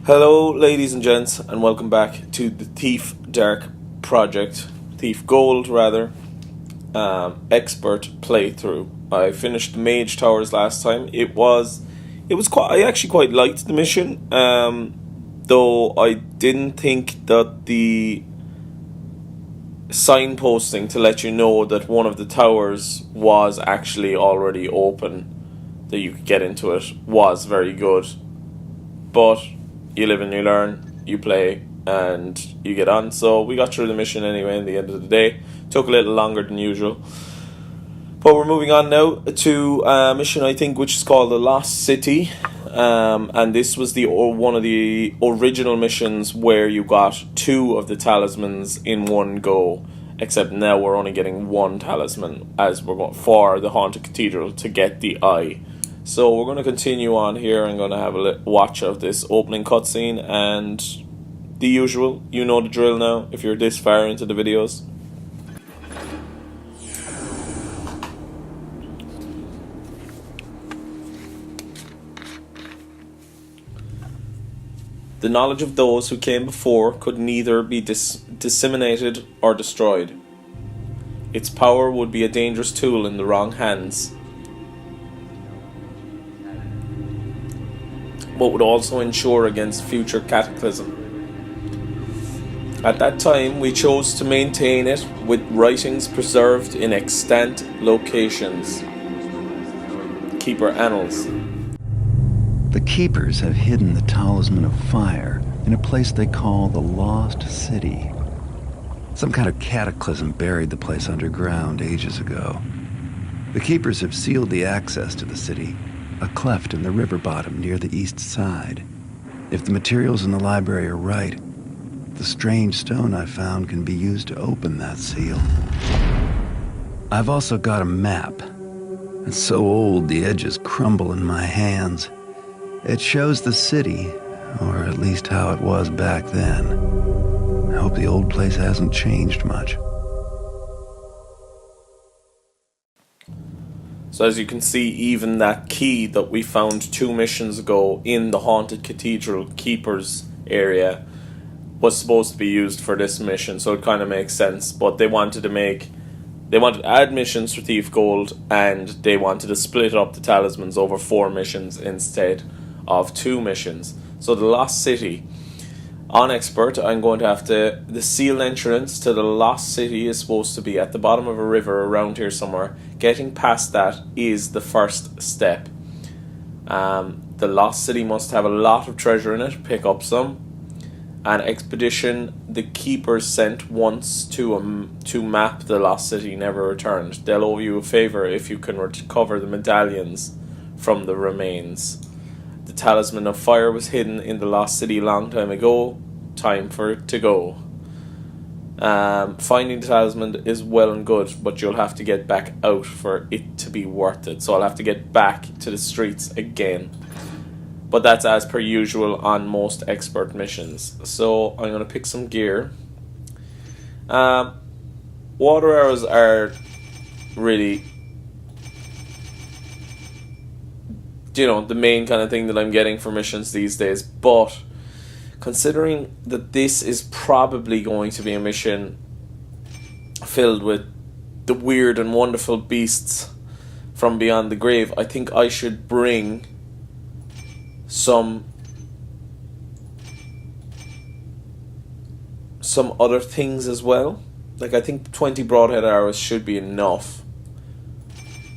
Hello ladies and gents, and welcome back to the Thief Gold expert playthrough. I finished the Mage Towers last time. It was quite, I actually quite liked the mission, though I didn't think that the signposting to let you know that one of the towers was actually already open, that you could get into it, was very good. But you live and you learn, you play, and you get on. So we got through the mission anyway in the end of the day. Took a little longer than usual. But we're moving on now to a mission, I think, which is called The Lost City. And this was one of the original missions where you got two of the talismans in one go. Except now we're only getting one talisman as we're going for the Haunted Cathedral to get the eye. So we're going to continue on here. I'm going to have a watch of this opening cutscene and the usual. You know the drill now if you're this far into the videos. The knowledge of those who came before could neither be disseminated or destroyed. Its power would be a dangerous tool in the wrong hands, but would also ensure against future cataclysm. At that time, we chose to maintain it with writings preserved in extant locations. Keeper Annals. The Keepers have hidden the Talisman of Fire in a place they call the Lost City. Some kind of cataclysm buried the place underground ages ago. The Keepers have sealed the access to the city, a cleft in the river bottom near the east side. If the materials in the library are right, the strange stone I found can be used to open that seal. I've also got a map. It's so old the edges crumble in my hands. It shows the city, or at least how it was back then. I hope the old place hasn't changed much. So as you can see, even that key that we found 2 missions ago in the Haunted Cathedral Keepers area was supposed to be used for this mission, so it kind of makes sense. But they wanted to add missions for Thief Gold, and they wanted to split up the talismans over 4 missions instead of 2 missions. So the Lost City. On Expert, I'm going to have to... The sealed entrance to the Lost City is supposed to be at the bottom of a river around here somewhere. Getting past that is the first step. The Lost City must have a lot of treasure in it. Pick up some. An expedition the Keepers sent once to map the Lost City never returned. They'll owe you a favour if you can recover the medallions from the remains. The Talisman of Fire was hidden in the Lost City a long time ago. Time for it to go. Finding the talisman is well and good, but you'll have to get back out for it to be worth it. So I'll have to get back to the streets again. But that's as per usual on most expert missions. So I'm going to pick some gear. Water arrows are really... the main kind of thing that I'm getting for missions these days. But considering that this is probably going to be a mission filled with the weird and wonderful beasts from beyond the grave, I think I should bring some other things as well. Like, I think 20 broadhead arrows should be enough.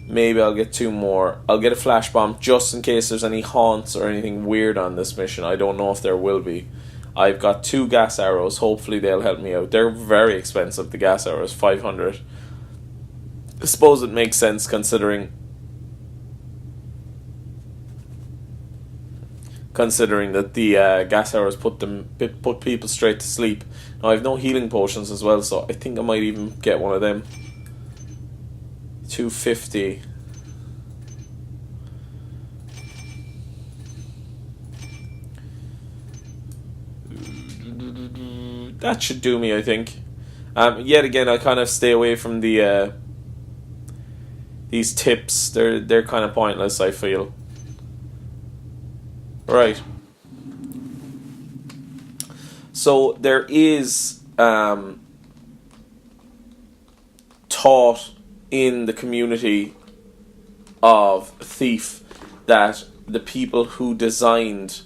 Maybe I'll get 2 more. I'll get a flash bomb just in case there's any haunts or anything weird on this mission. I don't know if there will be. I've got 2 gas arrows. Hopefully they'll help me out. They're very expensive, the gas arrows, 500. I suppose it makes sense considering that the gas arrows put people straight to sleep. Now I have no healing potions as well, so I think I might even get one of them. 250. That should do me, I think. Yet again, I kind of stay away from the these tips. They're kind of pointless, I feel. Right. So there is taught in the community of Thief that the people who designed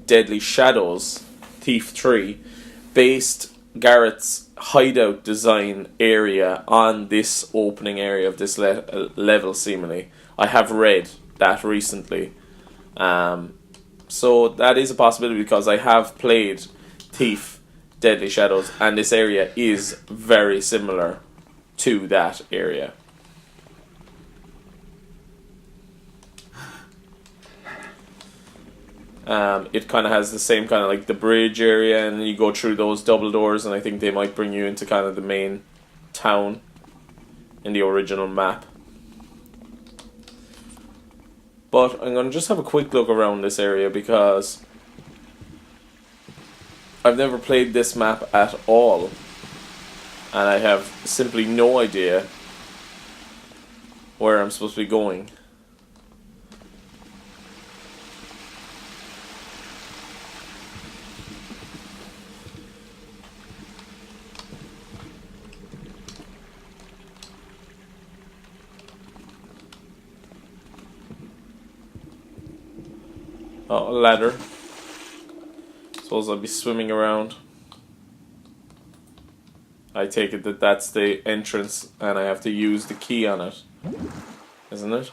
Deadly Shadows, Thief 3, based Garret's hideout design area on this opening area of this level, seemingly. I have read that recently. So that is a possibility because I have played Thief Deadly Shadows and this area is very similar to that area. It kind of has the same kind of like the bridge area, and you go through those double doors, and I think they might bring you into kind of the main town in the original map. But I'm going to just have a quick look around this area because I've never played this map at all, and I have simply no idea where I'm supposed to be going. Oh, a ladder. Suppose I'll be swimming around. I take it that that's the entrance and I have to use the key on it. Isn't it?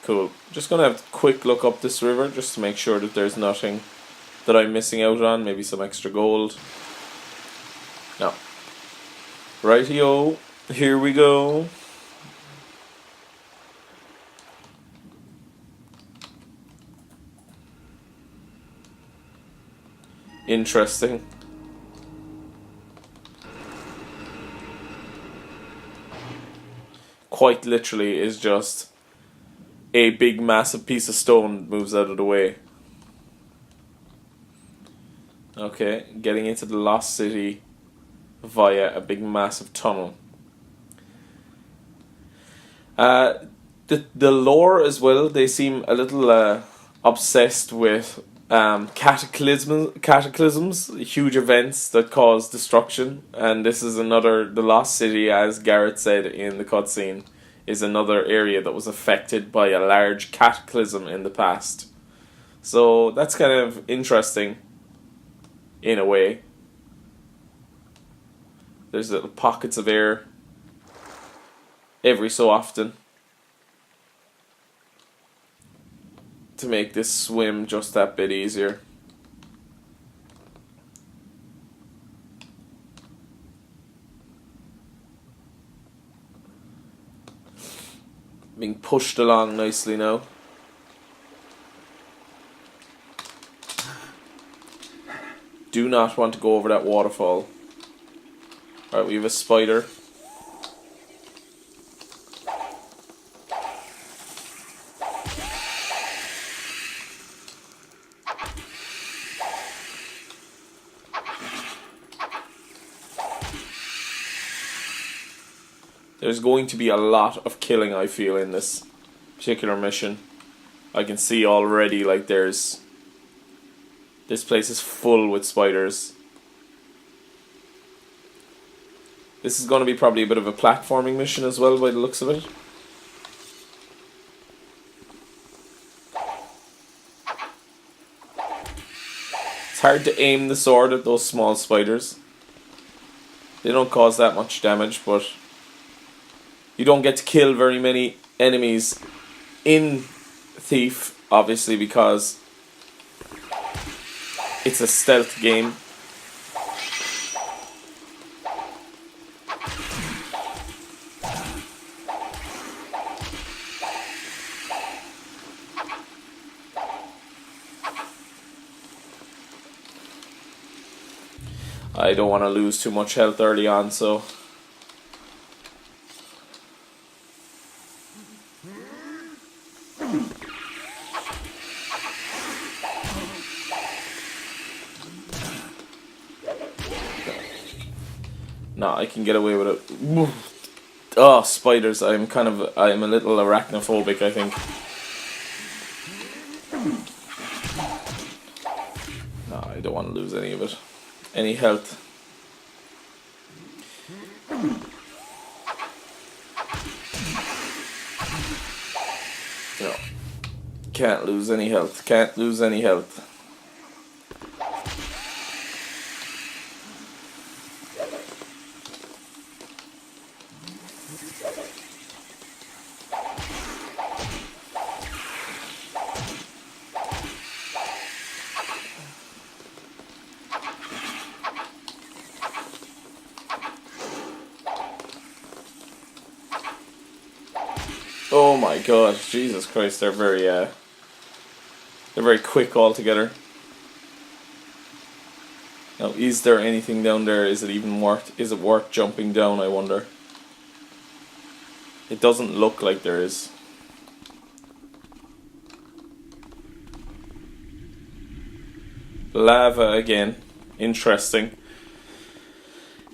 Cool. Just gonna have a quick look up this river just to make sure that there's nothing that I'm missing out on. Maybe some extra gold. No. Rightio. Here we go. Interesting. Quite literally is just a big massive piece of stone moves out of the way. Okay, getting into the Lost City via a big massive tunnel. The lore as well, they seem a little obsessed with cataclysms, huge events that cause destruction, and this is another, the Lost City, as Garret said in the cutscene, is another area that was affected by a large cataclysm in the past. So that's kind of interesting, in a way. There's little pockets of air every so often to make this swim just that bit easier. Being pushed along nicely now. Do not want to go over that waterfall. Alright, we have a spider. There's going to be a lot of killing, I feel, in this particular mission. I can see already, like, this place is full with spiders. This is going to be probably a bit of a platforming mission as well, by the looks of it. It's hard to aim the sword at those small spiders. They don't cause that much damage, but you don't get to kill very many enemies in Thief, obviously, because it's a stealth game. I don't want to lose too much health early on, so no, I can get away with it. Oh, spiders! I'm a little arachnophobic, I think. No, I don't want to lose any of it. Any health. No. Can't lose any health. Can't lose any health. Oh my god, Jesus Christ, they're very quick altogether. Now, is there anything down there? Is it worth jumping down, I wonder? It doesn't look like there is. Lava again. Interesting.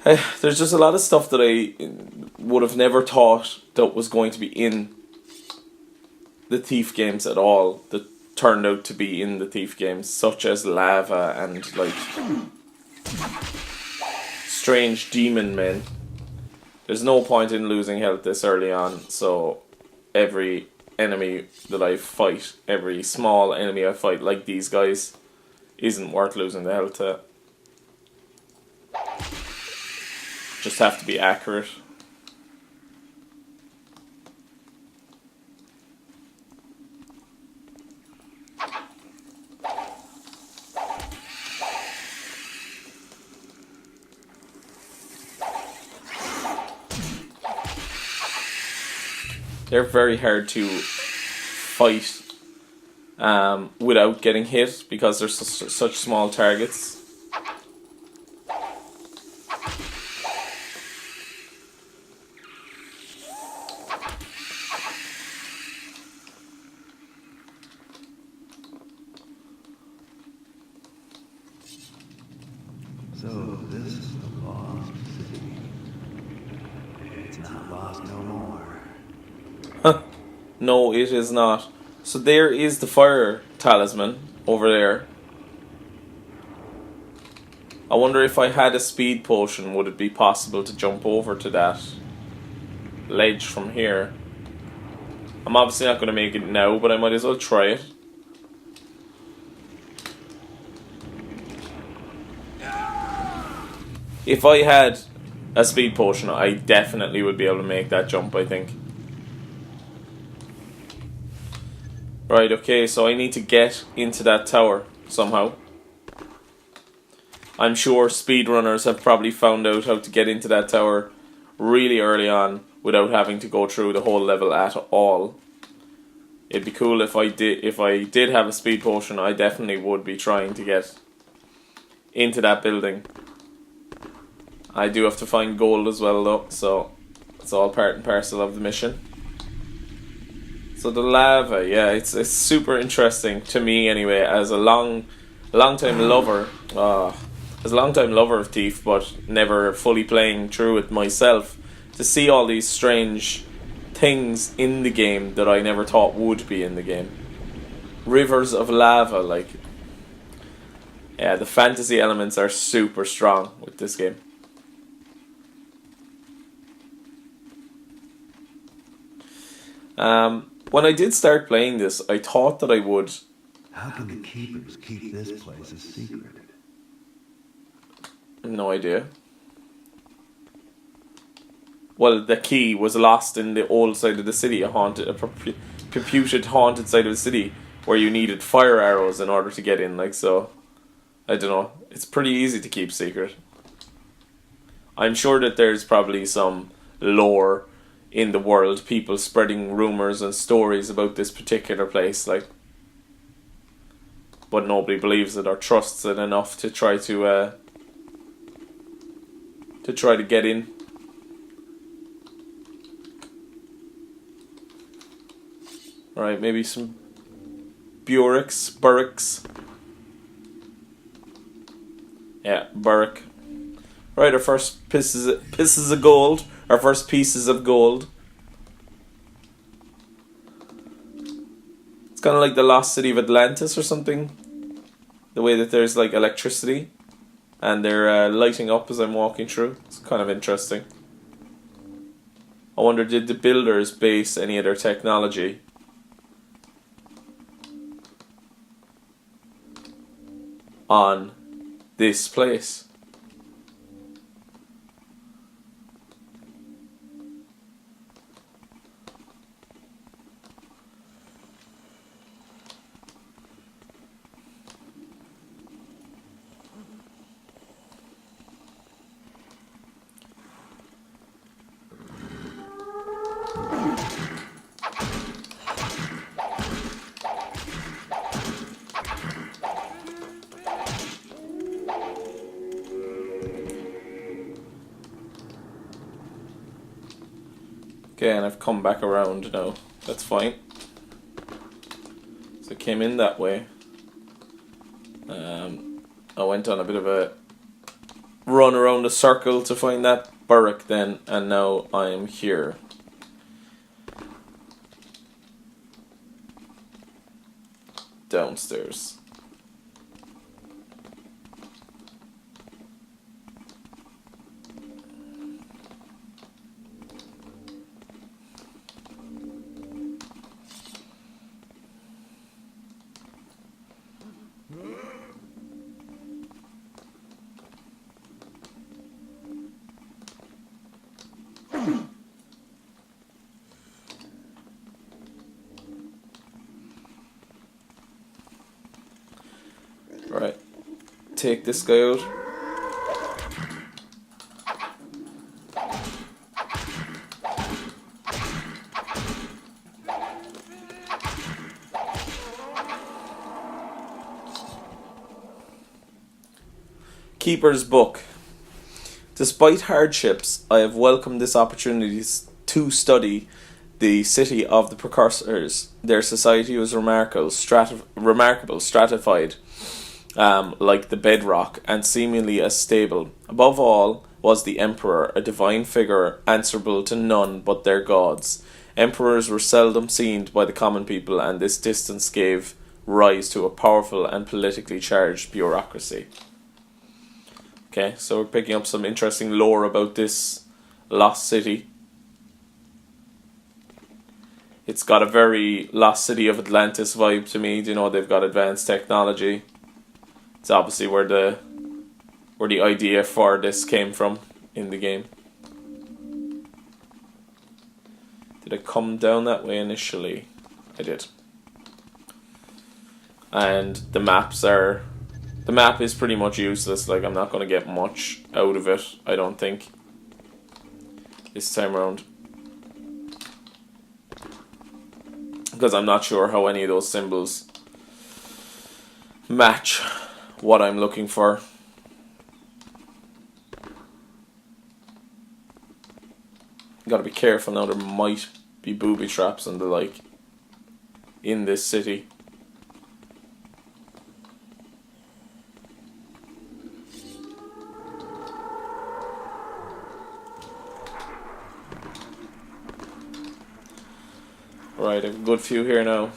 There's just a lot of stuff that I would have never thought that was going to be in the Thief games at all, that turned out to be in the Thief games, such as lava and like strange demon men. There's no point in losing health this early on, so every enemy that I fight, every small enemy I fight, like these guys, isn't worth losing the health to. Just have to be accurate. They're very hard to fight without getting hit because they're such small targets. So this is the lost city. It's not lost no more. No, it is not. So there is the fire talisman over there. I wonder if I had a speed potion, would it be possible to jump over to that ledge from here? I'm obviously not going to make it now, but I might as well try it. If I had a speed potion, I definitely would be able to make that jump, I think. Right, okay, so I need to get into that tower somehow. I'm sure speedrunners have probably found out how to get into that tower really early on without having to go through the whole level at all. It'd be cool if I did have a speed potion. I definitely would be trying to get into that building. I do have to find gold as well though, so it's all part and parcel of the mission. So the lava, yeah, it's super interesting to me anyway, as a long time lover of Thief, but never fully playing through it myself, to see all these strange things in the game that I never thought would be in the game. Rivers of lava, like, yeah, the fantasy elements are super strong with this game. When I did start playing this, I thought that I would... How can the keepers keep this place a secret? No idea. Well, the key was lost in the old side of the city, a computed haunted side of the city, where you needed fire arrows in order to get in, like, so... I don't know. It's pretty easy to keep secret. I'm sure that there's probably some lore in the world, people spreading rumors and stories about this particular place, like, but nobody believes it or trusts it enough to try to get in. Alright, maybe some burricks. Yeah, burrick. Right, our first pieces of gold. Our first pieces of gold. Let's kind of like the lost city of Atlantis or something. The way that there's like electricity and they're lighting up as I'm walking through. It's kind of interesting. I wonder, did the builders base any of their technology on this place? Okay, and I've come back around now. That's fine. So I came in that way. I went on a bit of a run around the circle to find that barrack then, and now I'm here. Downstairs. Right, take this guy out. Keeper's Book. Despite hardships, I have welcomed this opportunity to study the city of the precursors. Their society was remarkable, stratified, like the bedrock, and seemingly as stable. Above all was the emperor, a divine figure answerable to none but their gods. Emperors were seldom seen by the common people, and this distance gave rise to a powerful and politically charged bureaucracy. Okay, so we're picking up some interesting lore about this lost city. It's got a very Lost City of Atlantis vibe to me. You know, they've got advanced technology. It's obviously where the idea for this came from in the game. Did I come down that way initially? I did. And the map is pretty much useless. Like, I'm not going to get much out of it, I don't think, this time around, because I'm not sure how any of those symbols match what I'm looking for. Gotta be careful now, there might be booby traps and the like in this city. Right, I have a good few here now.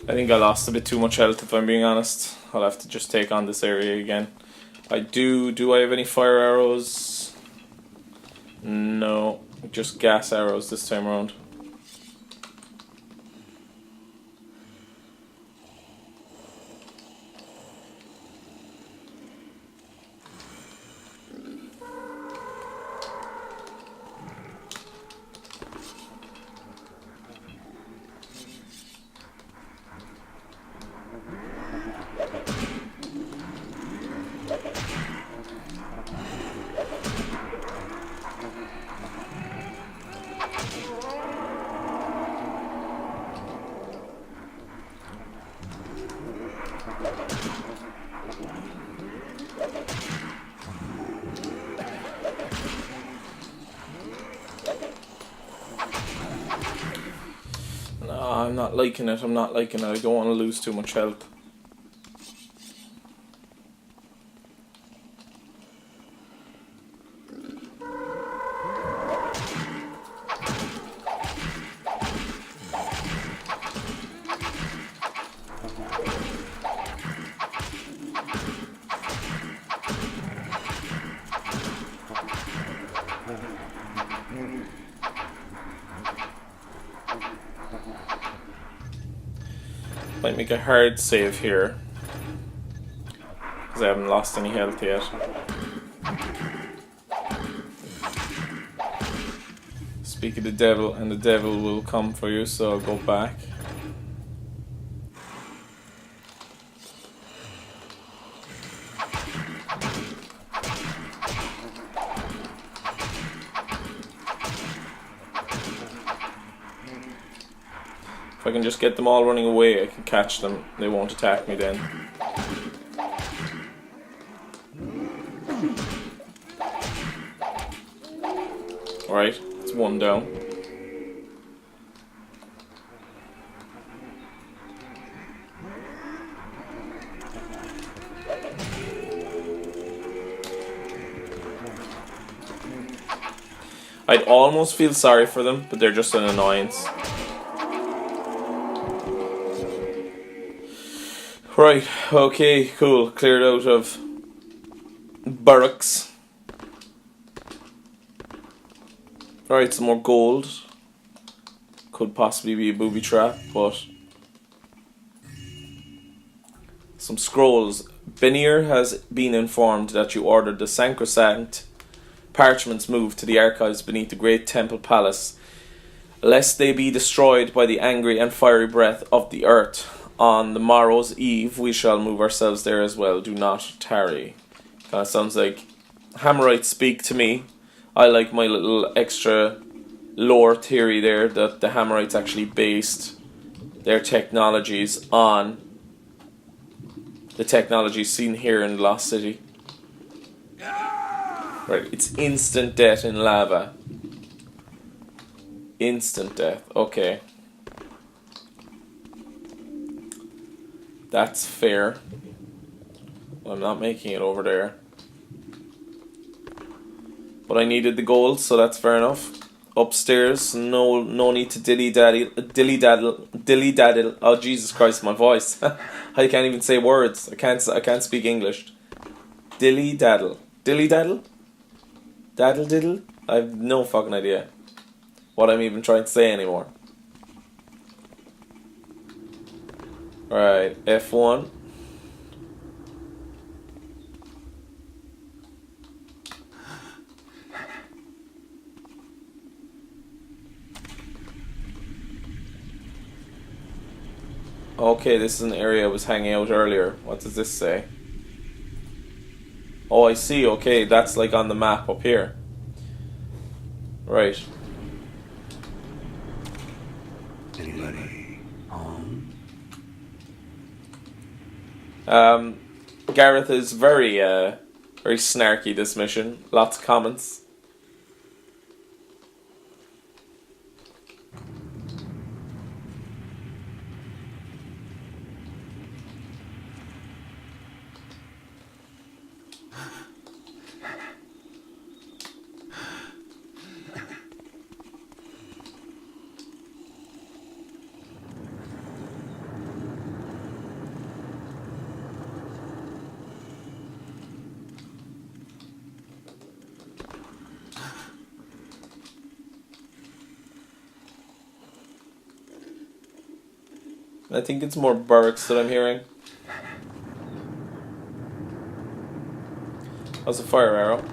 I think I lost a bit too much health, if I'm being honest. I'll have to just take on this area again. Do I have any fire arrows? No, just gas arrows this time around. I'm not liking it. I'm not liking it. I don't want to lose too much health. Might make a hard save here, because I haven't lost any health yet. Speak of the devil, and the devil will come for you, so I'll go back. If I can just get them all running away, I can catch them. They won't attack me then. Alright, it's one down. I'd almost feel sorry for them, but they're just an annoyance. Right, okay, cool. Cleared out of barracks. Alright, some more gold. Could possibly be a booby trap, but... some scrolls. Benir has been informed that you ordered the sacrosanct parchments moved to the archives beneath the great temple palace, lest they be destroyed by the angry and fiery breath of the earth. On the morrow's eve, we shall move ourselves there as well. Do not tarry. Kind of sounds like Hammerites speak to me. I like my little extra lore theory there that the Hammerites actually based their technologies on the technologies seen here in the Lost City. Right, it's instant death in lava. Instant death. Okay. That's fair. I'm not making it over there. But I needed the gold, so that's fair enough. Upstairs, no need to dilly daddle. Oh Jesus Christ, my voice! I can't even say words. I can't speak English. Dilly daddle, daddle diddle. I have no fucking idea what I'm even trying to say anymore. Alright, F1. Okay, this is an area I was hanging out earlier. What does this say? Oh, I see. Okay, that's like on the map up here. Right. Anybody home? Garret is very snarky this mission. Lots of comments. I think it's more barracks that I'm hearing. How's a fire arrow?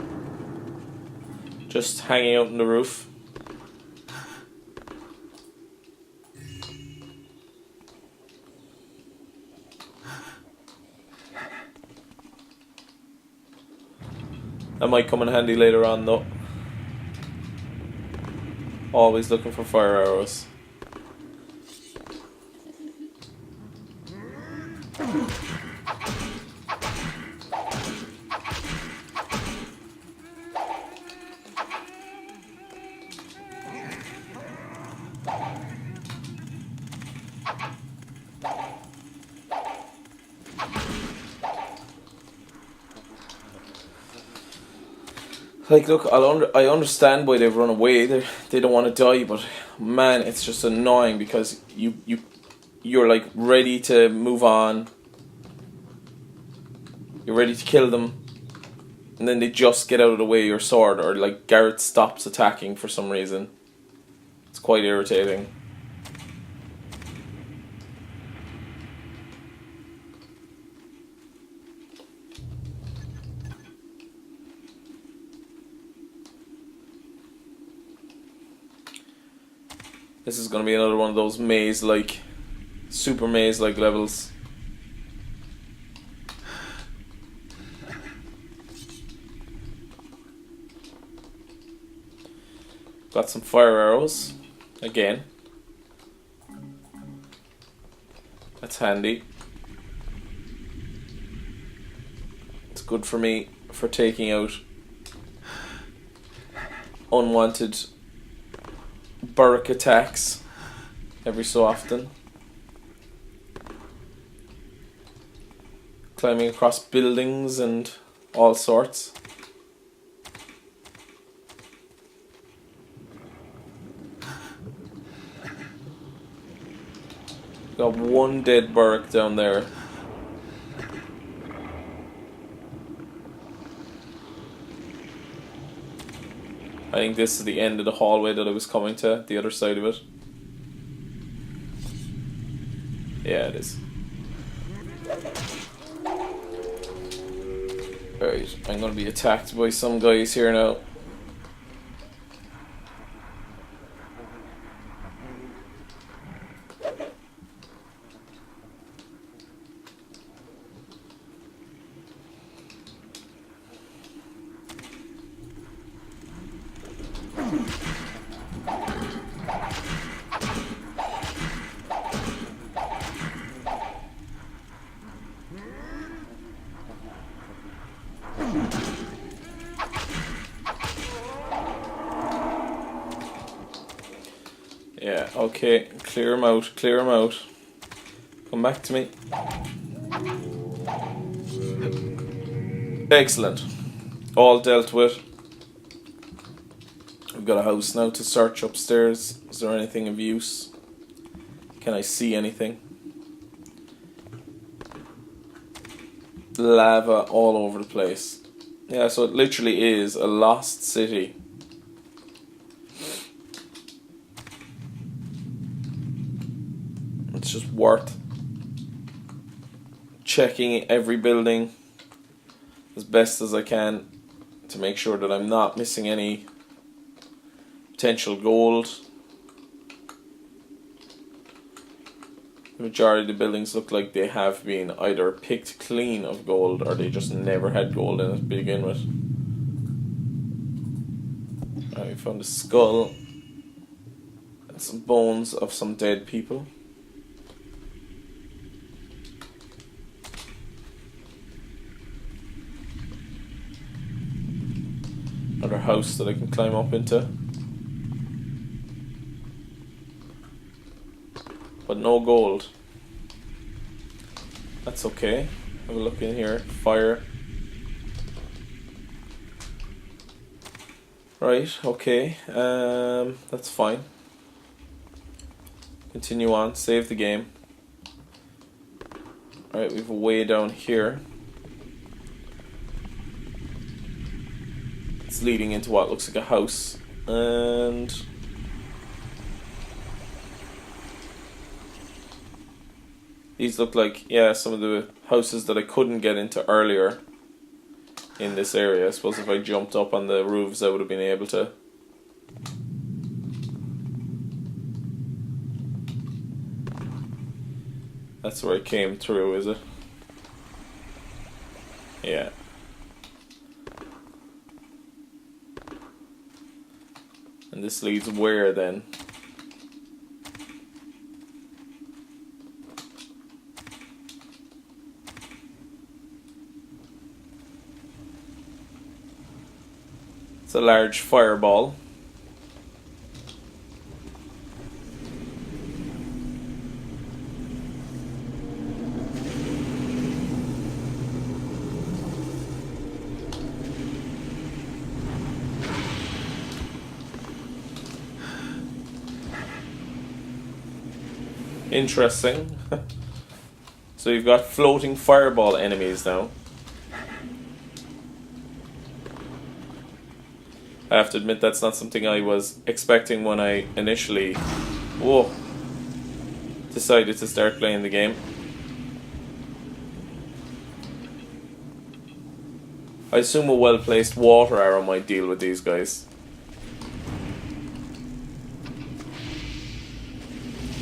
Just hanging out on the roof. That might come in handy later on though. Always looking for fire arrows. Like, look, I understand why they've run away. They don't want to die, but man, it's just annoying because you're like ready to move on. You're ready to kill them, and then they just get out of the way of your sword, or like Garret stops attacking for some reason. It's quite irritating. This is going to be another one of those maze-like, super maze-like levels. Got some fire arrows, again. That's handy. It's good for me for taking out unwanted burrock attacks every so often. Climbing across buildings and all sorts. Got one dead burrock down there. I think this is the end of the hallway that I was coming to, the other side of it. Yeah, it is. Alright, I'm gonna be attacked by some guys here now. Yeah, okay, clear him out, clear him out. Come back to me. Excellent. All dealt with. We've got a house now to search upstairs. Is there anything of use? Can I see anything? Lava all over the place. Yeah, so it literally is a lost city. It's just worth checking every building as best as I can to make sure that I'm not missing any potential gold. The majority of the buildings look like they have been either picked clean of gold or they just never had gold in it to begin with. We found a skull and some bones of some dead people. Another house that I can climb up into. But no gold. That's okay. Have a look in here. Fire. Right, okay. That's fine. Continue on. Save the game. Alright, we have a way down here. It's leading into what looks like a house. And these look like, yeah, some of the houses that I couldn't get into earlier in this area. I suppose if I jumped up on the roofs I would have been able to. That's where I came through, is it? Yeah. And this leads where then? It's a large fireball. Interesting. So you've got floating fireball enemies now. I have to admit that's not something I was expecting when I initially decided to start playing the game. I assume a well-placed water arrow might deal with these guys.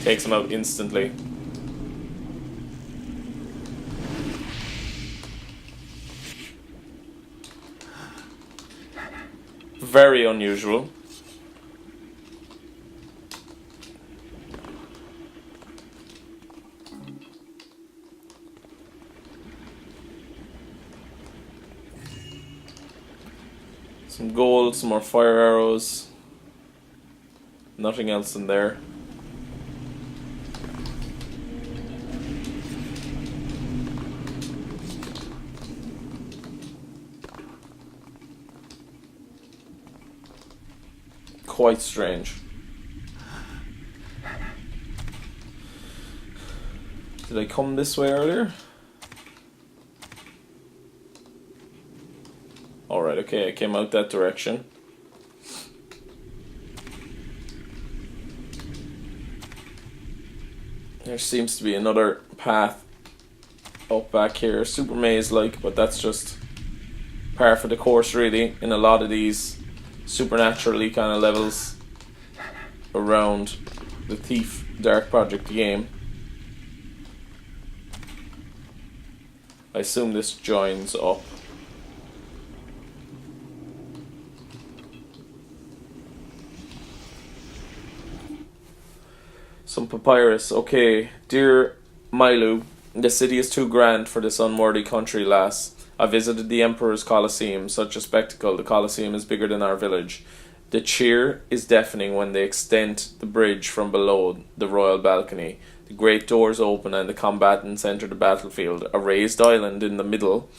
Takes them out instantly. Very unusual. Some gold, some more fire arrows. Nothing else in there. Quite strange. Did I come this way earlier? Alright, okay, I came out that direction. There seems to be another path up back here, super maze-like, but that's just par for the course really in a lot of these supernaturally kind of levels around the Thief Dark Project game. I assume this joins up. Some papyrus. Okay, dear Milu, the city is too grand for this unworthy country, lass. I visited the Emperor's Colosseum, such a spectacle. The Colosseum is bigger than our village. The cheer is deafening when they extend the bridge from below the royal balcony. The great doors open and the combatants enter the battlefield, a raised island in the middle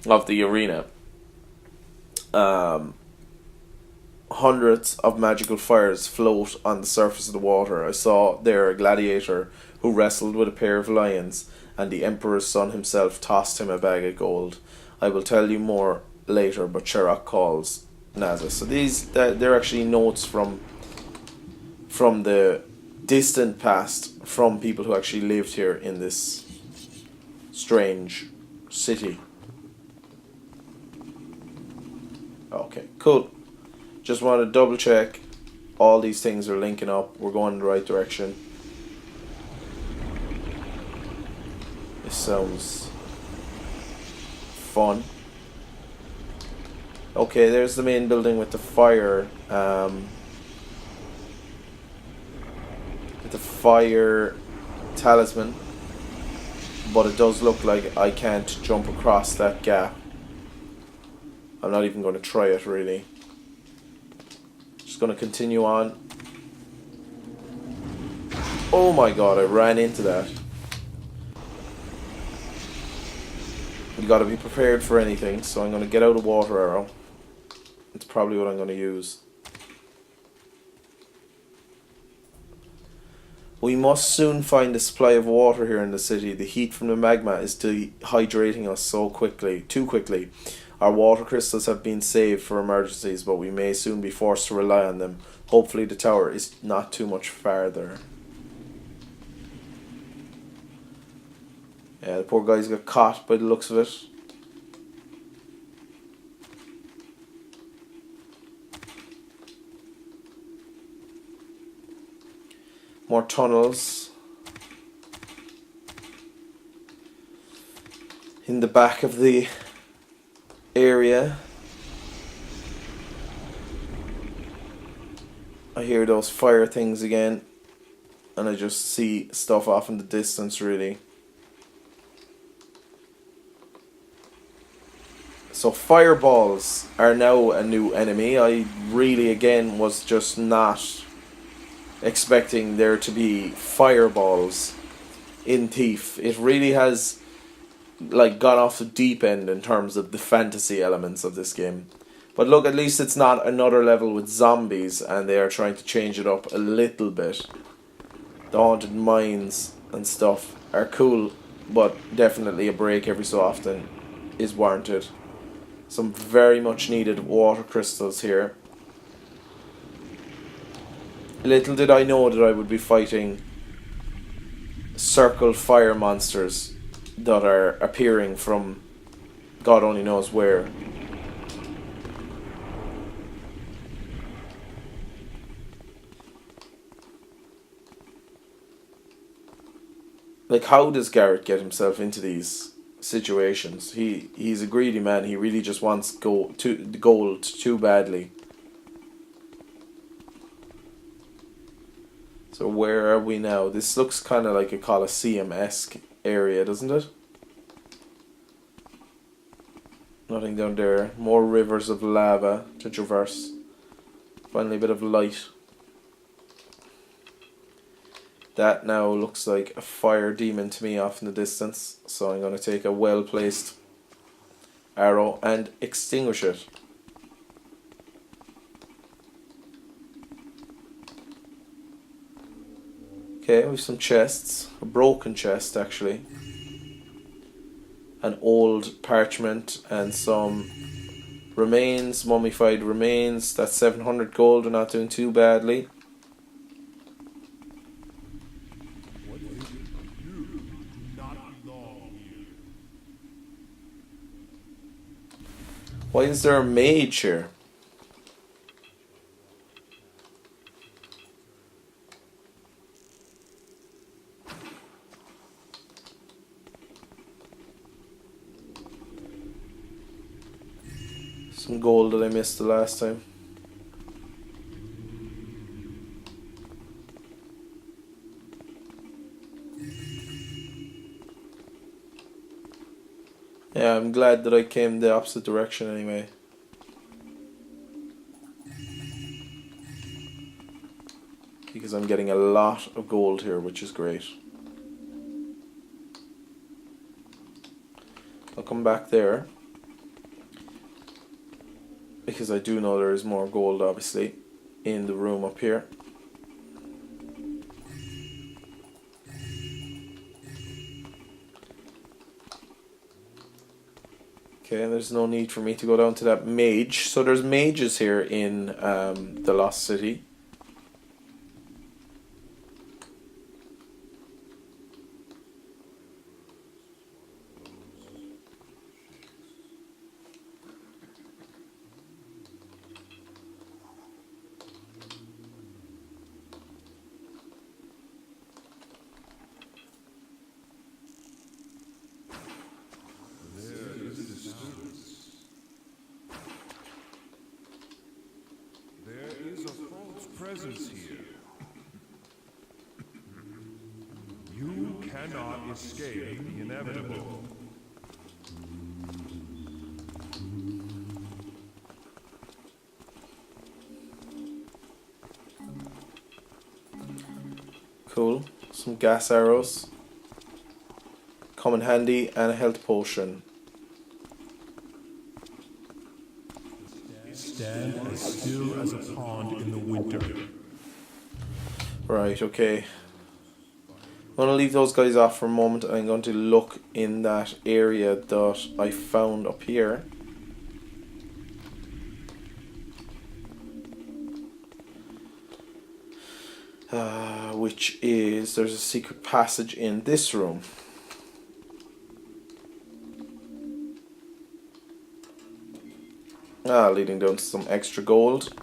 of the arena. Hundreds of magical fires float on the surface of the water. I saw there a gladiator who wrestled with a pair of lions, and the Emperor's son himself tossed him a bag of gold. I will tell you more later, but Sherlock calls Naza. So they're actually notes from the distant past, from people who actually lived here in this strange city. Okay, cool. Just want to double check all these things are linking up. We're going in the right direction. This sounds fun. Okay, there's the main building with the fire. With the fire talisman. But it does look like I can't jump across that gap. I'm not even going to try it really. Just going to continue on. Oh my god, I ran into that. You got to be prepared for anything, so I'm going to get out a water arrow. It's probably what I'm going to use. We must soon find a supply of water here in the city. The heat from the magma is dehydrating us too quickly. Our water crystals have been saved for emergencies, but we may soon be forced to rely on them. Hopefully the tower is not too much farther. Yeah, the poor guy's got caught by the looks of it. More tunnels. In the back of the area. I hear those fire things again. And I just see stuff off in the distance really. So fireballs are now a new enemy. I really again was just not expecting there to be fireballs in Thief. It really has like gone off the deep end in terms of the fantasy elements of this game. But look, at least it's not another level with zombies, and they are trying to change it up a little bit. The haunted mines and stuff are cool, but definitely a break every so often is warranted. Some very much needed water crystals here. Little did I know that I would be fighting circle fire monsters that are appearing from God only knows where. Like, how does Garret get himself into these situations? He's a greedy man. He really just wants gold too badly. So where are we now? This looks kind of like a Colosseum-esque area, doesn't it? Nothing down there. More rivers of lava to traverse. Finally a bit of light. That now looks like a fire demon to me off in the distance. So I'm going to take a well-placed arrow and extinguish it. Okay, we have some chests. A broken chest, actually. An old parchment and some remains, mummified remains. That's 700 gold. We're not doing too badly. Why is there a mage here? Some gold that I missed the last time. Yeah, I'm glad that I came the opposite direction anyway. Because I'm getting a lot of gold here, which is great. I'll come back there. Because I do know there is more gold, obviously, in the room up here. Okay, there's no need for me to go down to that mage. So there's mages here in the Lost City. Presence here. You cannot escape the inevitable. Cool. Some gas arrows. Come in handy, and a health potion. Stand as still as a pond in the winter. Right, okay. I'm going to leave those guys off for a moment. I'm going to look in that area that I found up here. Which is, there's a secret passage in this room. Leading down to some extra gold.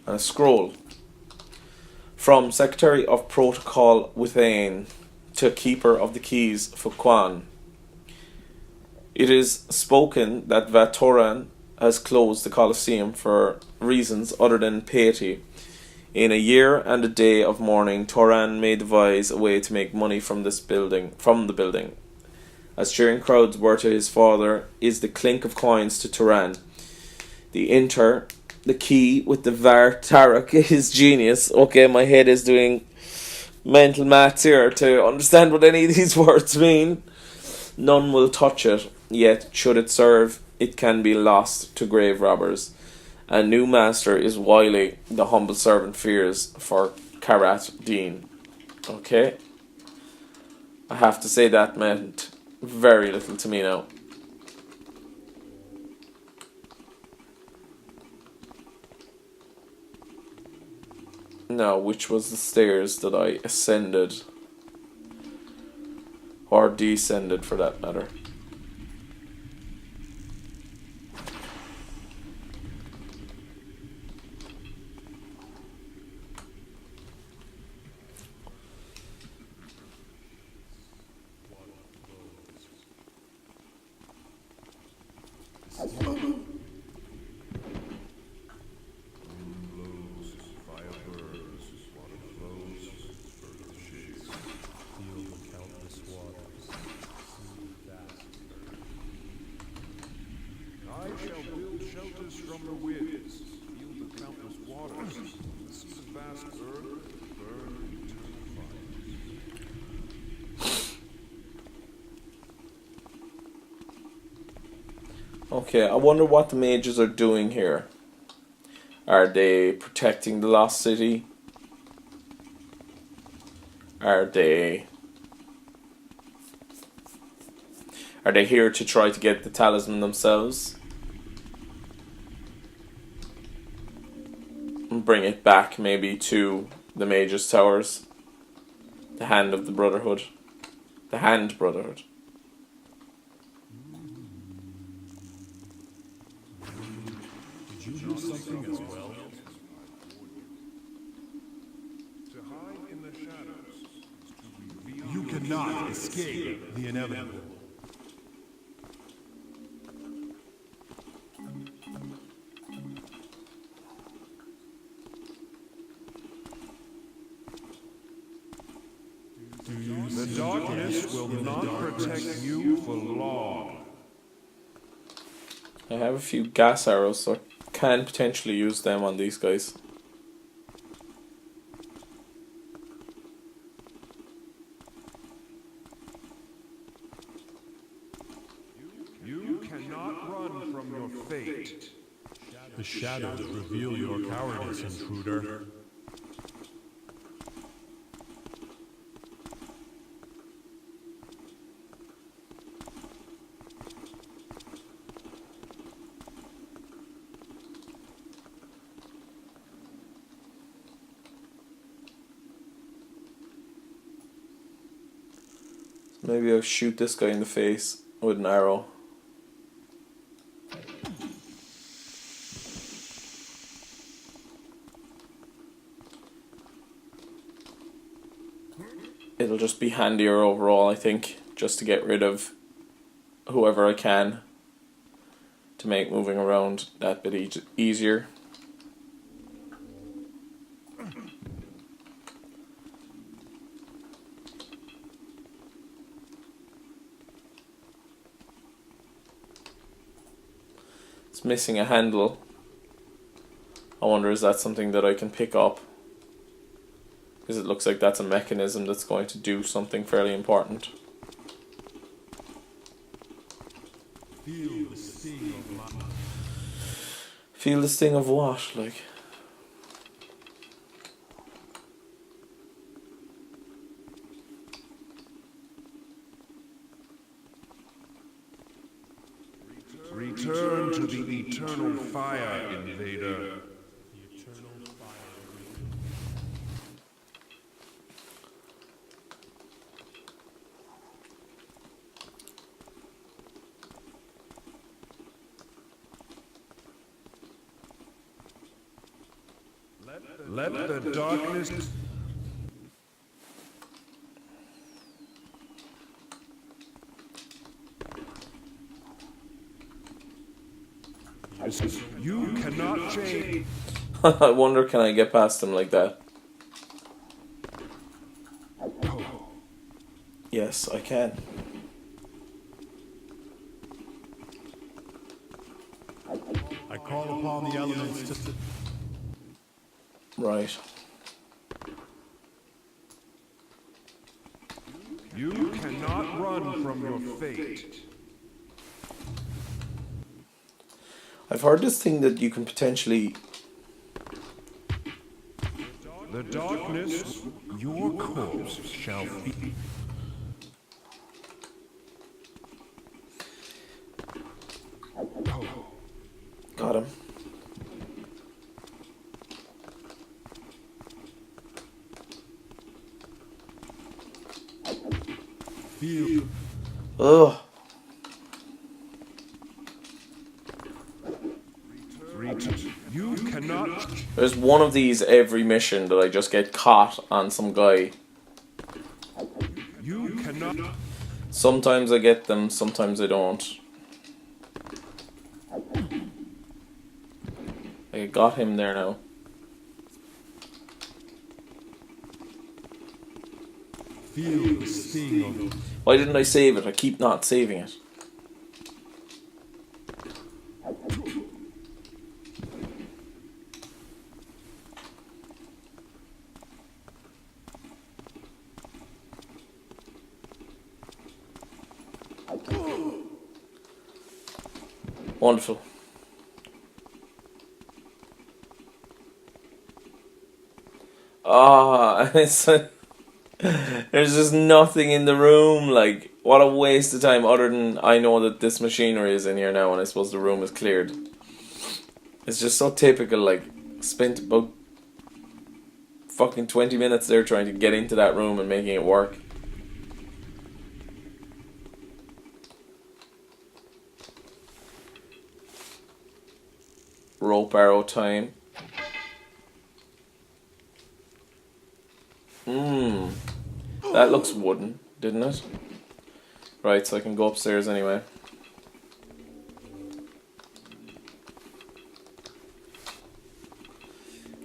And a scroll. From Secretary of Protocol Withain to Keeper of the Keys for Quan. It is spoken that Vatoran has closed the Colosseum for reasons other than piety. In a year and a day of mourning, Toran may devise a way to make money from the building. As cheering crowds were to his father, is the clink of coins to Toran. The key with the Var Tarak is genius. Okay, my head is doing mental maths here to understand what any of these words mean. None will touch it, yet should it serve, it can be lost to grave robbers. A new master is wily, the humble servant fears for Karat Dean. Okay. I have to say that meant very little to me now. Now, which was the stairs that I ascended? Or descended, for that matter. Okay, I wonder what the mages are doing here. Are they protecting the lost city? Are they here to try to get the talisman themselves? And bring it back maybe to the Mage's Towers? The Hand of the Brotherhood. The Hand Brotherhood. Did you do something as well? You cannot escape the inevitable. The darkness will not protect you for long. I have a few gas arrows, so I can potentially use them on these guys. You cannot run from your fate. The shadows reveal your cowardice, intruder. Maybe I'll shoot this guy in the face with an arrow. It'll just be handier overall, I think, just to get rid of whoever I can, to make moving around that bit easier. It's missing a handle. I wonder, is that something that I can pick up? Because it looks like that's a mechanism that's going to do something fairly important. Feel the sting of life. Feel the sting of what? Like... Return to the eternal fire, invader. Let the darkness... You cannot change. I wonder, can I get past him like that? Yes, I can. I call upon the elements to... Right. You cannot run from your fate. I've heard this thing that you can potentially... The darkness, your corpse shall be. Got him. Feel. Ugh. You cannot. There's one of these every mission that I just get caught on some guy. You cannot. Sometimes I get them, sometimes I don't. I got him there now. Feel the sting of. Why didn't I save it? I keep not saving it. Wonderful. Ah, it's there's just nothing in the room. Like, what a waste of time. Other than I know that this machinery is in here now, and I suppose the room is cleared. It's just so typical. Like, spent about fucking 20 minutes there trying to get into that room and making it work. Rope arrow time. That looks wooden, didn't it? Right, so I can go upstairs anyway.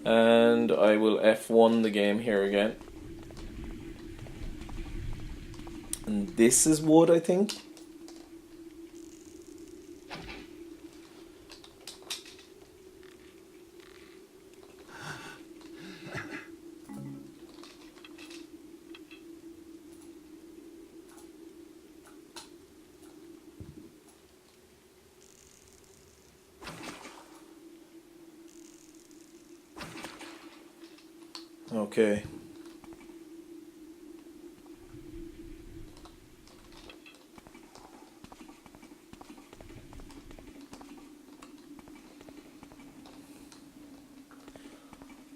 And I will F1 the game here again. And this is wood, I think. Okay.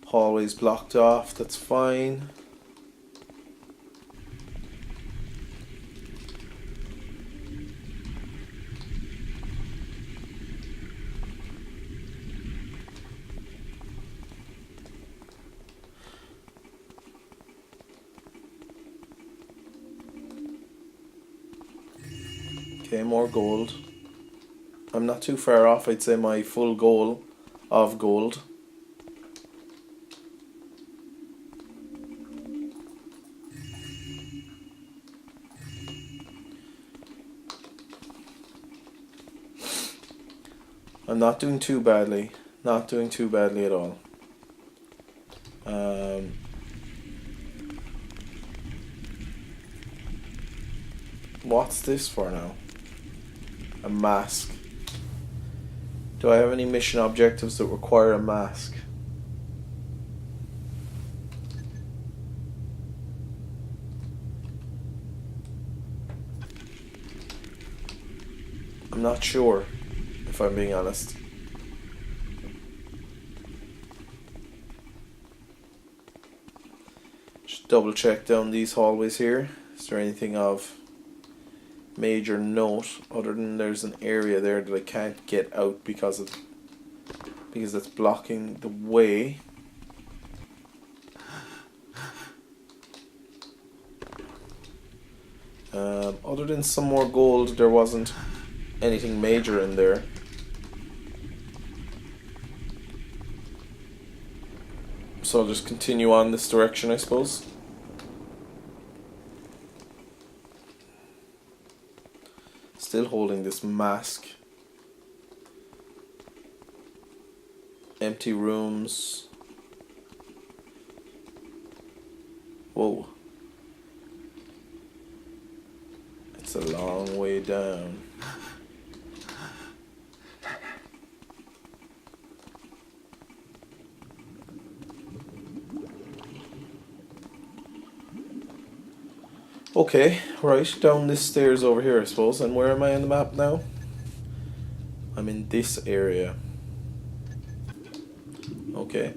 Hallway's blocked off, that's fine. Okay, more gold. I'm not too far off, I'd say my full goal of gold. I'm not doing too badly. Not doing too badly at all. What's this for now? A mask. Do I have any mission objectives that require a mask? I'm not sure, if I'm being honest. Just double check down these hallways here. Is there anything of major note other than there's an area there that I can't get out because it's blocking the way. Other than some more gold, there wasn't anything major in there. So I'll just continue on this direction, I suppose. Still holding this mask. Empty rooms. Whoa. It's a long way down. Okay, right, down this stairs over here, I suppose. And where am I on the map now? I'm in this area. Okay.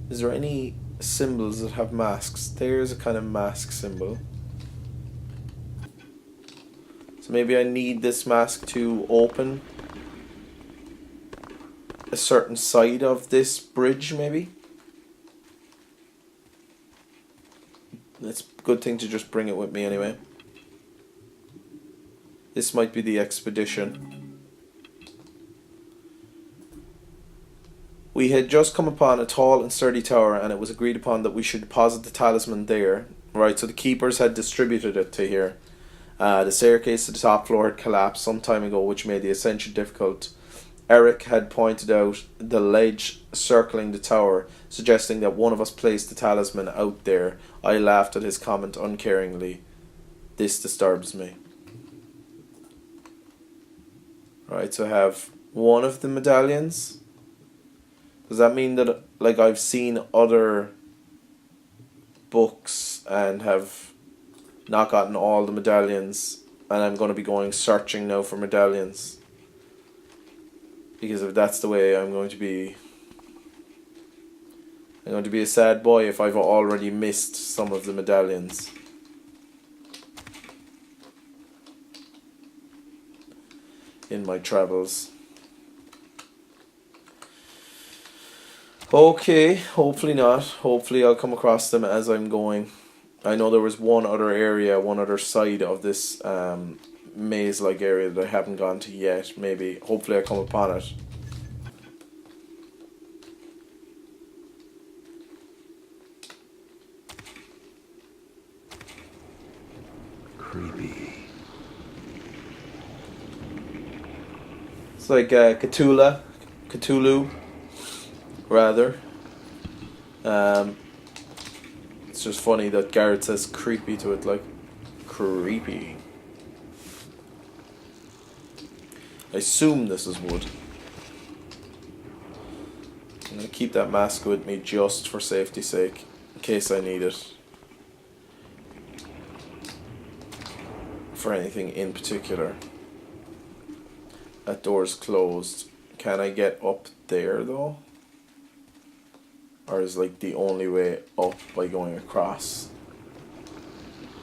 Is there any symbols that have masks? There's a kind of mask symbol. So maybe I need this mask to open a certain side of this bridge, maybe? It's a good thing to just bring it with me anyway. This might be the expedition. We had just come upon a tall and sturdy tower, and it was agreed upon that we should deposit the talisman there. Right, so the keepers had distributed it to here. The staircase to the top floor had collapsed some time ago, which made the ascension difficult. Eric had pointed out the ledge circling the tower, suggesting that one of us placed the talisman out there. I laughed at his comment uncaringly. This disturbs me. Right, so I have one of the medallions. Does that mean that, like, I've seen other books and have not gotten all the medallions, and I'm going to be going searching now for medallions? Because if that's the way, I'm going to be a sad boy if I've already missed some of the medallions. In my travels. Okay, hopefully not. Hopefully I'll come across them as I'm going. I know there was one other area, one other side of this maze-like area that I haven't gone to yet. Maybe, hopefully I come upon it. Creepy. It's like Cthulhu, rather. It's just funny that Garret says creepy to it, like, creepy. I assume this is wood. I'm going to keep that mask with me just for safety's sake, in case I need it. For anything in particular. That door's closed. Can I get up there though? Or is like the only way up by going across?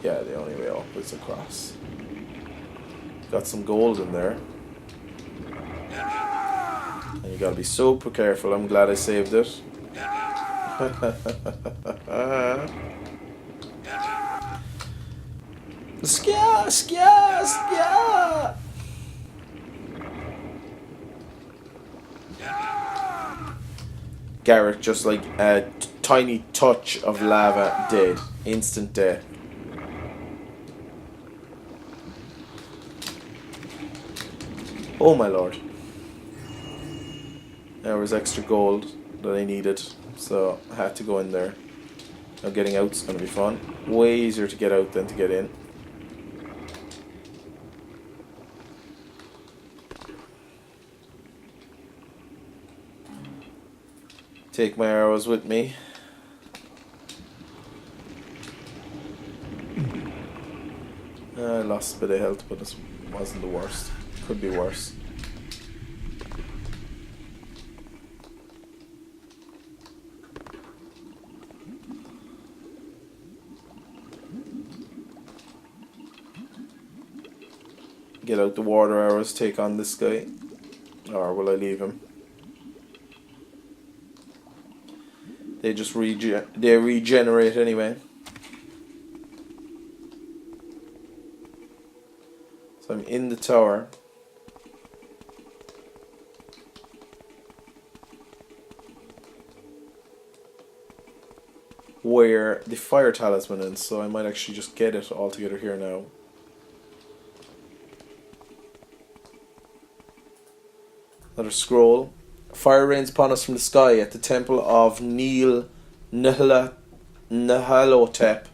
Yeah, the only way up is across. Got some gold in there. And you gotta be super careful. I'm glad I saved it. Scare! Garret, just like a tiny touch of lava, dead. Instant death. Oh my lord. There was extra gold that I needed, so I had to go in there. Now getting out's going to be fun. Way easier to get out than to get in. Take my arrows with me. I lost a bit of health, but it wasn't the worst. Could be worse. Get out the water arrows, take on this guy. Or will I leave him? They just regenerate anyway. So I'm in the tower. Where the fire talisman is, so I might actually just get it all together here now. Another scroll. Fire rains upon us from the sky at the temple of Nahotep. Nahotep.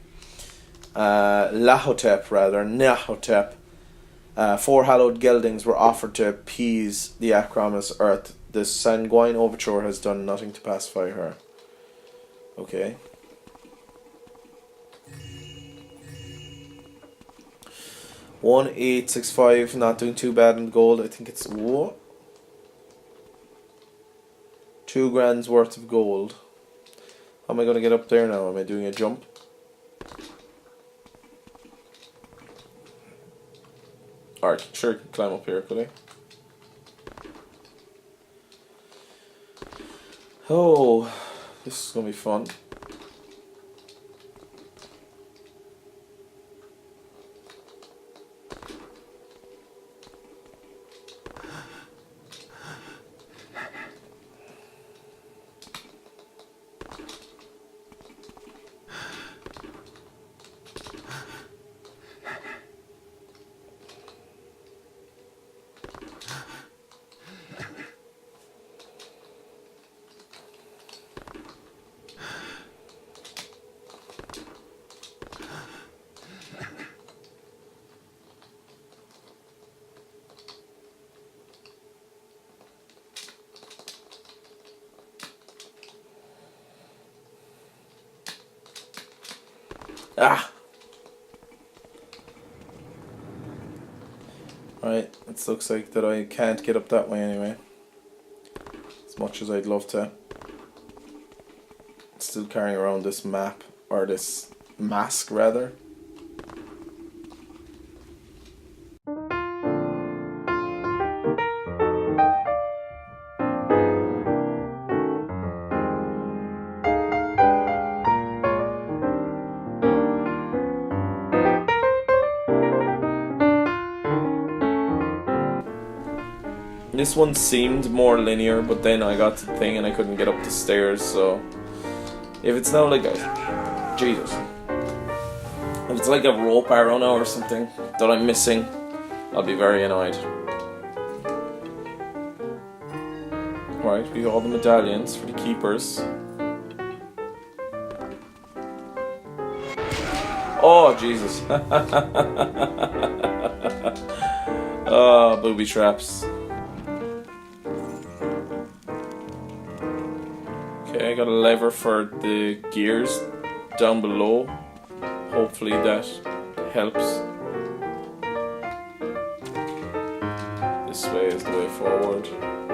4 hallowed geldings were offered to appease the acromis earth. The sanguine overture has done nothing to pacify her. Okay. 1865, not doing too bad in gold. I think it's what? 2 grand's worth of gold. How am I going to get up there now? Am I doing a jump? Alright, sure, can climb up here, could I? Oh, this is going to be fun. Ah! Right, it looks like that I can't get up that way anyway. As much as I'd love to. Still carrying around this map, or this mask rather. This one seemed more linear, but then I got to the thing and I couldn't get up the stairs, so... If it's now like a... Jesus. If it's like a rope arrow now or something that I'm missing, I'll be very annoyed. Right, we got all the medallions for the keepers. Oh, Jesus. Oh, booby traps. Okay, I got a lever for the gears down below. Hopefully that helps. This way is the way forward.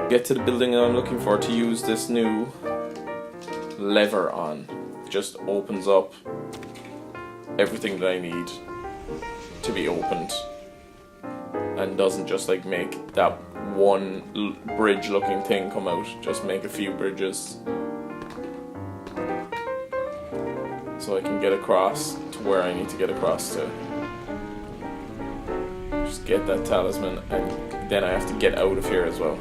Get to the building I'm looking for to use this new lever on. It just opens up everything that I need to be opened. And doesn't just like make that one bridge looking thing come out. Just make a few bridges. So I can get across to where I need to get across to. Just get that talisman, and then I have to get out of here as well.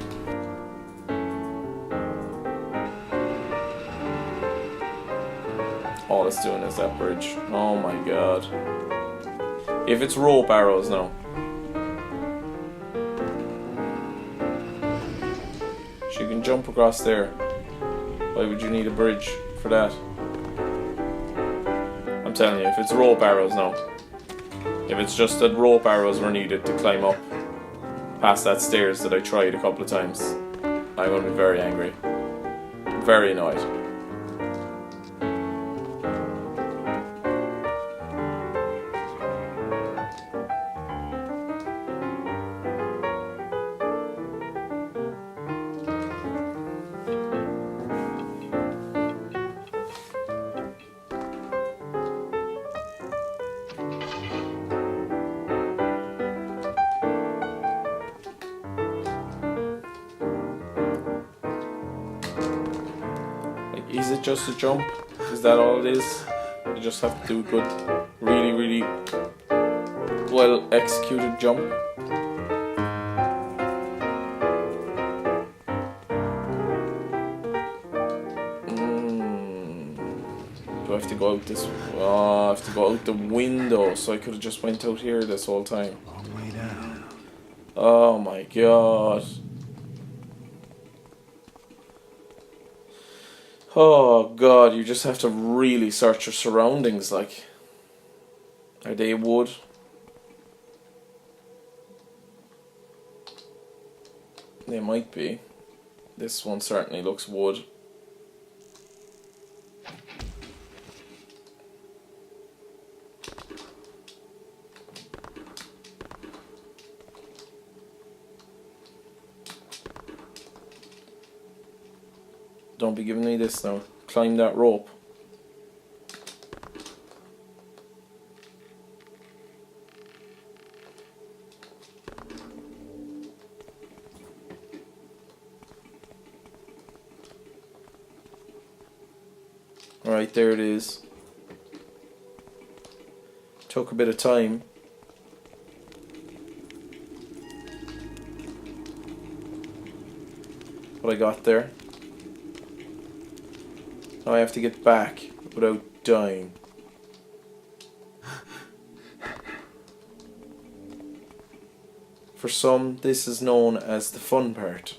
All it's doing is that bridge. Oh my god. If it's rope arrows now. She can jump across there. Why would you need a bridge for that? I'm telling you, if it's rope arrows, no. If it's just that rope arrows were needed to climb up past that stairs that I tried a couple of times, I'm going to be very angry. Very annoyed. Is it just a jump? Is that all it is? You just have to do a good, really, really well executed jump. Do I have to go out this? Oh, I have to go out the window, so I could have just went out here this whole time. Long way down. Oh my god. Oh god, you just have to really search your surroundings, like. Are they wood? They might be. This one certainly looks wood. Don't be giving me this now. Climb that rope. Alright, there it is. Took a bit of time. But I got there. Now I have to get back without dying. For some, this is known as the fun part.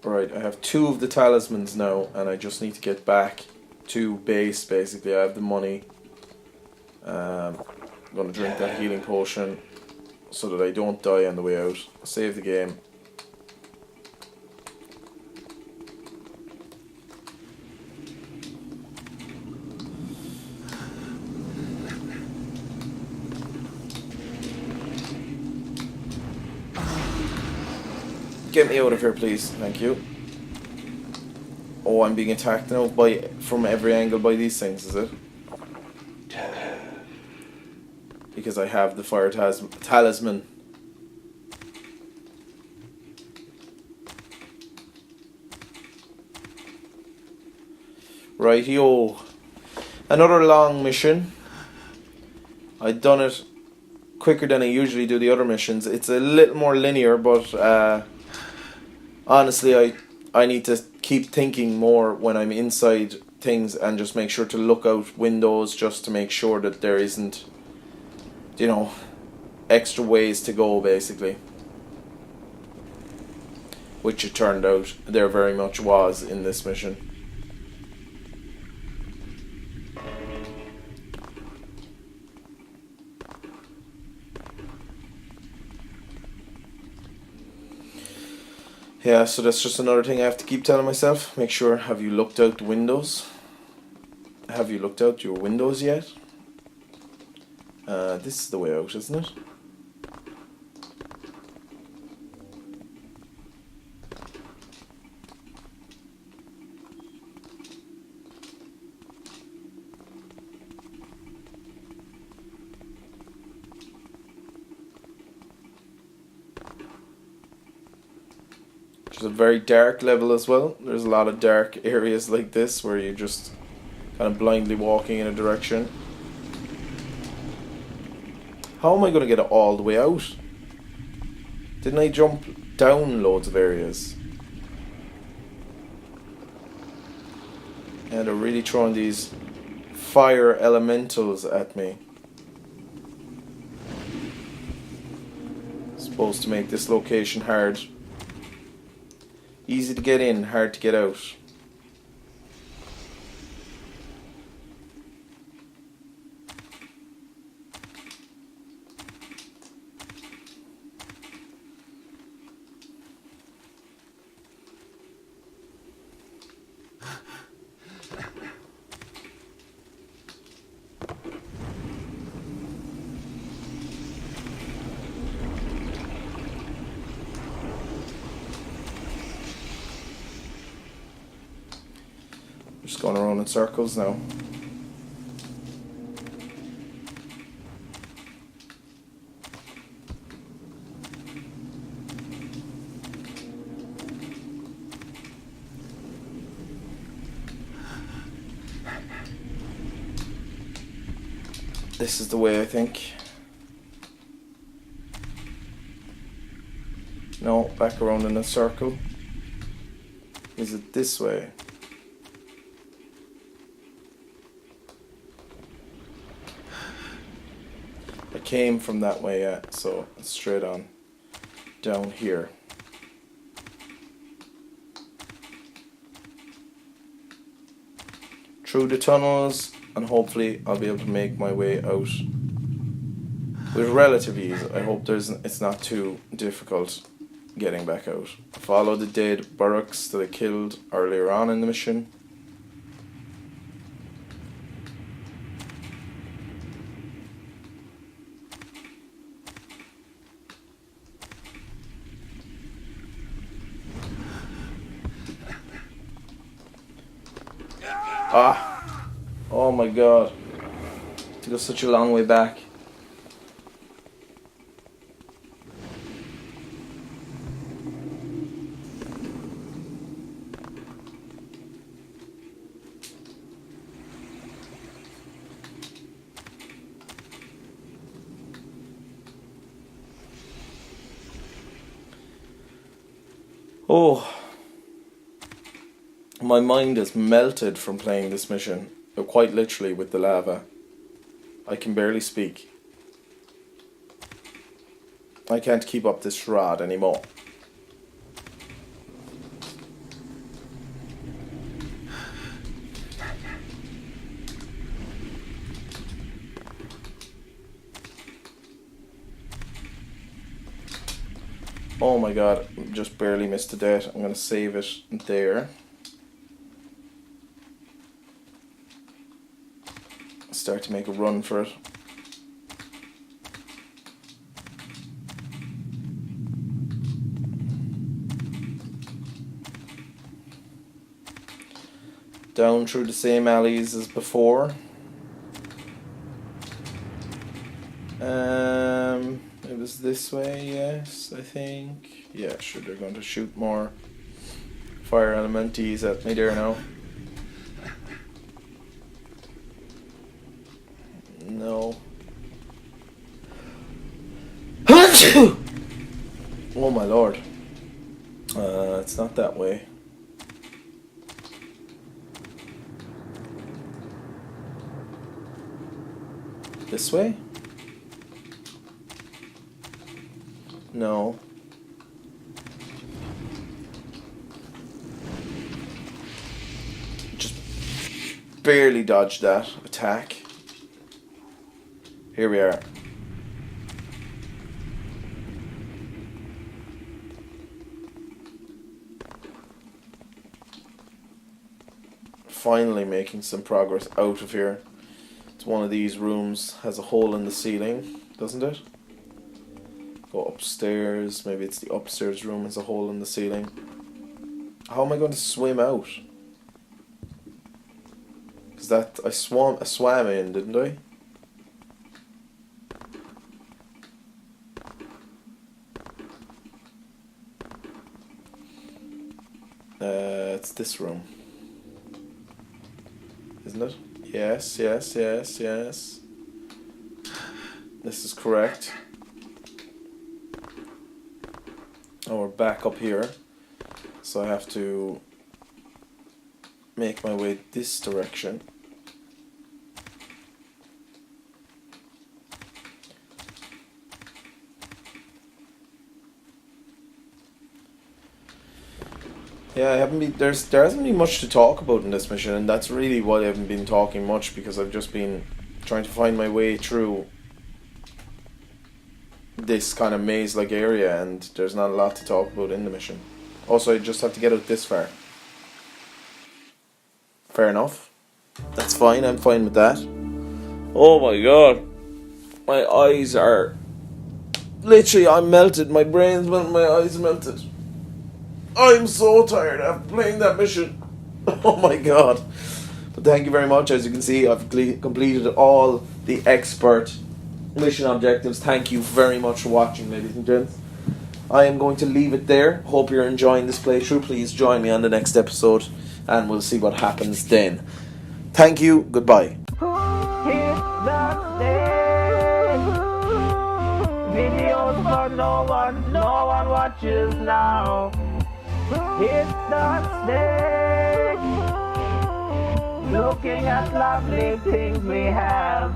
Right, I have 2 of the talismans now, and I just need to get back to base, basically. I have the money. I'm going to drink that healing potion so that I don't die on the way out. Save the game. Get me out of here, please. Thank you. Oh, I'm being attacked now from every angle by these things, is it? Because I have the fire talisman. Rightio. Another long mission. I'd done it quicker than I usually do the other missions. It's a little more linear, but honestly, I need to keep thinking more when I'm inside things and just make sure to look out windows just to make sure that there isn't, you know, extra ways to go, basically. Which it turned out there very much was in this mission. Yeah, so that's just another thing I have to keep telling myself. Make sure, have you looked out the windows? Have you looked out your windows yet? This is the way out, isn't it? It's a very dark level as well. There's a lot of dark areas like this where you're just kind of blindly walking in a direction. How am I going to get it all the way out? Didn't I jump down loads of areas? And they're really throwing these fire elementals at me. Supposed to make this location hard. Easy to get in, hard to get out. Just going around in circles now. This is the way, I think. No, back around in a circle. Is it this way? I came from that way, yeah, so it's straight on down here. Through the tunnels, and hopefully I'll be able to make my way out with relative ease. I hope it's not too difficult getting back out. Follow the dead barracks that I killed earlier on in the mission. Ah! Oh my god. To go such a long way back. Oh, my mind is melted from playing this mission, quite literally with the lava. I can barely speak. I can't keep up this charade anymore. Oh my god, just barely missed a date. I'm going to save it there. Start to make a run for it. Down through the same alleys as before. It was this way, yes, I think. Yeah, sure, they're going to shoot more fire elementees at me there now. No. Oh my lord. It's not that way. This way? No. Just barely dodged that attack. Here we are. Finally making some progress out of here. It's one of these rooms, has a hole in the ceiling, doesn't it? Go upstairs, maybe it's the upstairs room has a hole in the ceiling. How am I going to swim out? Because that, I swam in, didn't I? It's this room. Isn't it? Yes, yes, yes, yes. This is correct. Oh, we're back up here. So I have to make my way this direction. Yeah, there hasn't been much to talk about in this mission, and that's really why I haven't been talking much, because I've just been trying to find my way through this kind of maze-like area, and there's not a lot to talk about in the mission. Also, I just have to get out this far. Fair enough. That's fine, I'm fine with that. Oh my god. My eyes are... Literally, I'm melted. My brain's melted, my eyes are melted. I'm so tired after playing that mission. Oh my god. But thank you very much. As you can see, I've completed all the expert mission objectives. Thank you very much for watching, ladies and gents. I am going to leave it there. Hope you're enjoying this playthrough. Please join me on the next episode and we'll see what happens then. Thank you. Goodbye. Videos for no one watches now. Hitthesnake, looking at lovely things we have.